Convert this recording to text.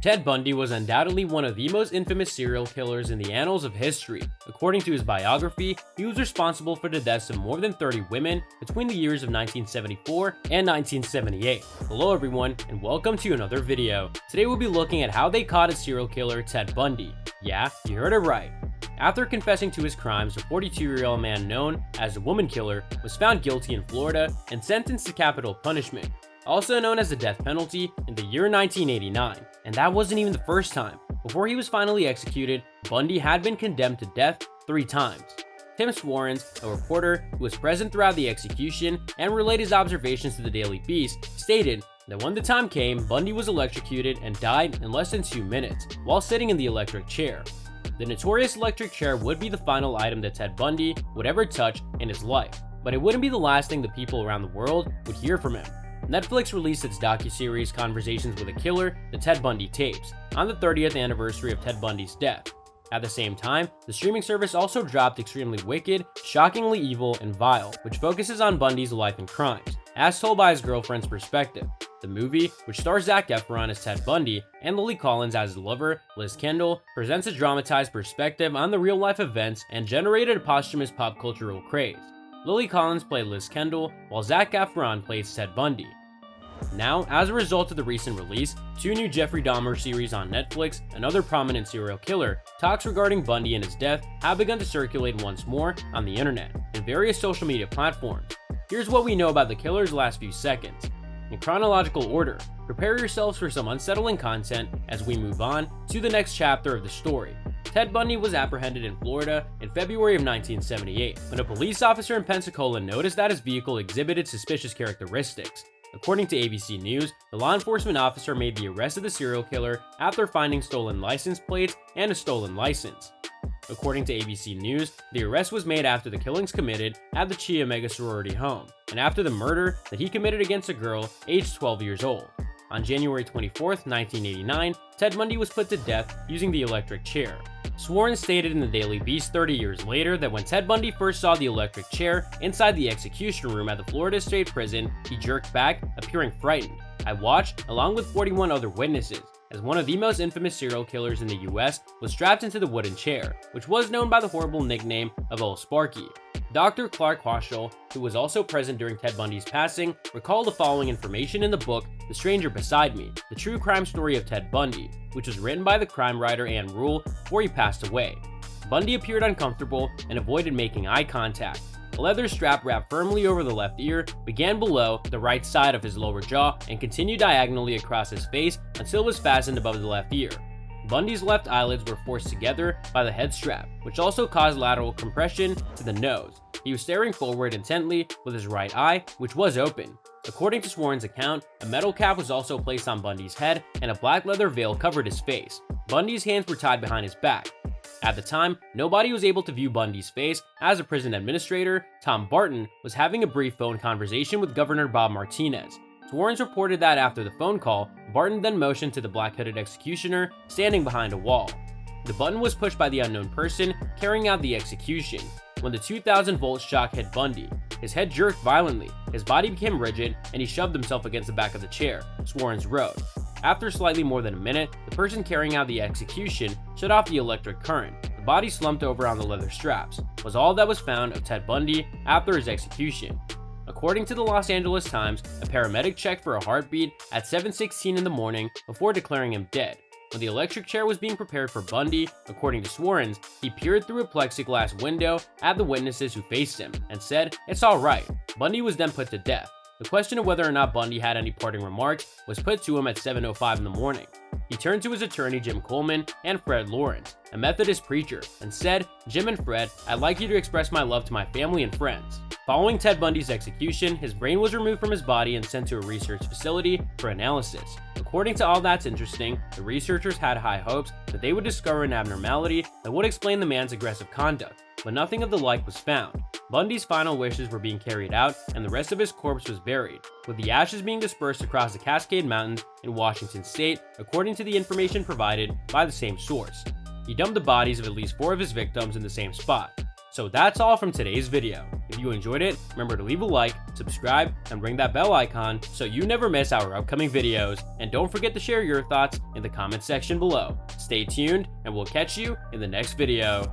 Ted Bundy was undoubtedly one of the most infamous serial killers in the annals of history. According to his biography, he was responsible for the deaths of more than 30 women between the years of 1974 and 1978. Hello everyone, and welcome to another video. Today we'll be looking at how they caught a serial killer, Ted Bundy. Yeah, you heard it right. After confessing to his crimes, a 42-year-old man known as the Woman Killer was found guilty in Florida and sentenced to capital punishment, also known as the death penalty, in the year 1989. And that wasn't even the first time. Before he was finally executed, Bundy had been condemned to death 3 times. Tim Swarens, a reporter who was present throughout the execution and relayed his observations to the Daily Beast, stated that when the time came, Bundy was electrocuted and died in less than 2 minutes while sitting in the electric chair. The notorious electric chair would be the final item that Ted Bundy would ever touch in his life, but it wouldn't be the last thing the people around the world would hear from him. Netflix released its docuseries Conversations with a Killer, the Ted Bundy tapes, on the 30th anniversary of Ted Bundy's death. At the same time, the streaming service also dropped Extremely Wicked, Shockingly Evil, and Vile, which focuses on Bundy's life and crimes, as told by his girlfriend's perspective. The movie, which stars Zac Efron as Ted Bundy and Lily Collins as his lover, Liz Kendall, presents a dramatized perspective on the real-life events and generated a posthumous pop cultural craze. Lily Collins played Liz Kendall, while Zac Efron plays Ted Bundy. Now, as a result of the recent release, 2 new Jeffrey Dahmer series on Netflix, another prominent serial killer, talks regarding Bundy and his death have begun to circulate once more on the internet and various social media platforms. Here's what we know about the killer's last few seconds. In chronological order, prepare yourselves for some unsettling content as we move on to the next chapter of the story. Ted Bundy was apprehended in Florida in February of 1978 when a police officer in Pensacola noticed that his vehicle exhibited suspicious characteristics. According to ABC News, the law enforcement officer made the arrest of the serial killer after finding stolen license plates and a stolen license. According to ABC News, the arrest was made after the killings committed at the Chi Omega sorority home, and after the murder that he committed against a girl aged 12 years old. On January 24, 1989, Ted Bundy was put to death using the electric chair. Swarens stated in the Daily Beast 30 years later that when Ted Bundy first saw the electric chair inside the execution room at the Florida State Prison, he jerked back, appearing frightened. I watched, along with 41 other witnesses, as one of the most infamous serial killers in the US was strapped into the wooden chair, which was known by the horrible nickname of Old Sparky. Dr. Clark Hoschel, who was also present during Ted Bundy's passing, recalled the following information in the book The Stranger Beside Me, The True Crime Story of Ted Bundy, which was written by the crime writer Ann Rule before he passed away. Bundy appeared uncomfortable and avoided making eye contact. A leather strap wrapped firmly over the left ear began below the right side of his lower jaw and continued diagonally across his face until it was fastened above the left ear. Bundy's left eyelids were forced together by the head strap, which also caused lateral compression to the nose. He was staring forward intently with his right eye, which was open. According to Swarens' account, a metal cap was also placed on Bundy's head and a black leather veil covered his face. Bundy's hands were tied behind his back. At the time, nobody was able to view Bundy's face as a prison administrator, Tom Barton, was having a brief phone conversation with Governor Bob Martinez. Swarens reported that after the phone call, Barton then motioned to the black-hooded executioner standing behind a wall. The button was pushed by the unknown person carrying out the execution. When the 2,000-volt shock hit Bundy, his head jerked violently, his body became rigid, and he shoved himself against the back of the chair, Swarens wrote. After slightly more than a minute, the person carrying out the execution shut off the electric current. The body slumped over on the leather straps, was all that was found of Ted Bundy after his execution. According to the Los Angeles Times, a paramedic checked for a heartbeat at 7:16 in the morning before declaring him dead. When the electric chair was being prepared for Bundy, according to Swarens, he peered through a plexiglass window at the witnesses who faced him and said, "It's all right." Bundy was then put to death. The question of whether or not Bundy had any parting remarks was put to him at 7:05 in the morning. He turned to his attorney Jim Coleman and Fred Lawrence, a Methodist preacher, and said, "Jim and Fred, I'd like you to express my love to my family and friends." Following Ted Bundy's execution, his brain was removed from his body and sent to a research facility for analysis. According to All That's Interesting, the researchers had high hopes that they would discover an abnormality that would explain the man's aggressive conduct, but nothing of the like was found. Bundy's final wishes were being carried out, and the rest of his corpse was buried, with the ashes being dispersed across the Cascade Mountains in Washington state, according to the information provided by the same source. He dumped the bodies of at least 4 of his victims in the same spot. So that's all from today's video. If you enjoyed it, remember to leave a like, subscribe, and ring that bell icon so you never miss our upcoming videos. And don't forget to share your thoughts in the comment section below. Stay tuned, and we'll catch you in the next video.